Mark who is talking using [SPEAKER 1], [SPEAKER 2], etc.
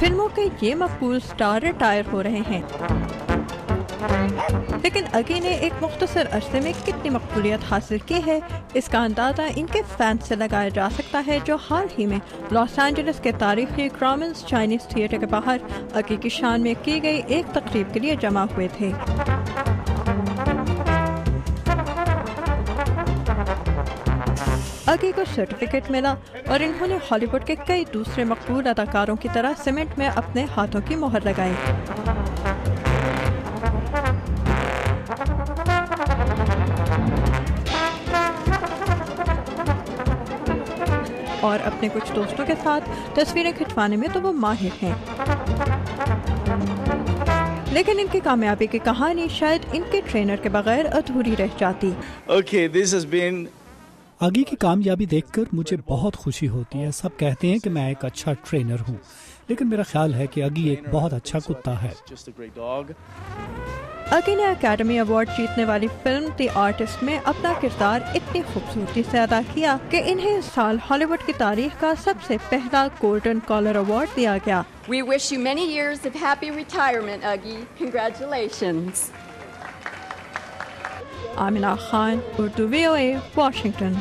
[SPEAKER 1] फिल्मों के ये मकबूल स्टार रिटायर हो रहे हैं, लेकिन अगी ने एक मुख्तसर अरसे में कितनी मकबूलियत हासिल की है, इसका अंदाज़ा इनके फैंस से लगाया जा सकता है, जो हाल ही में लॉस एंजलिस के तारीखी ग्रामन्स चाइनीज थिएटर के बाहर अगी की शान में की गई एक तकरीब के लिए जमा हुए थे। अगी को सर्टिफिकेट मिला और इन्होंने हॉलीवुड के कई दूसरे मकबूल अदाकारों की तरह सीमेंट में अपने हाथों की मोहर लगाई और अपने कुछ दोस्तों के साथ तस्वीरें खिंचवाने में तो वो माहिर हैं। लेकिन इनकी कामयाबी की कहानी शायद इनके ट्रेनर के बगैर अधूरी रह जाती।
[SPEAKER 2] अगी की कामयाबी देखकर मुझे बहुत खुशी होती है। सब कहते हैं कि मैं एक अच्छा ट्रेनर हूँ, लेकिन मेरा ख्याल है कि अगी एक बहुत अच्छा कुत्ता है।
[SPEAKER 1] अगी ने एकेडमी अवार्ड जीतने वाली फिल्म द आर्टिस्ट में अपना किरदार इतनी खूबसूरती से अदा किया कि इन्हें इस साल हॉलीवुड की तारीख का सबसे पहला गोल्डन कॉलर अवार्ड दिया गया।
[SPEAKER 3] We wish you many years of happy retirement, Uggy. Congratulations.
[SPEAKER 1] Amina Khan, Urdu VOA, Washington.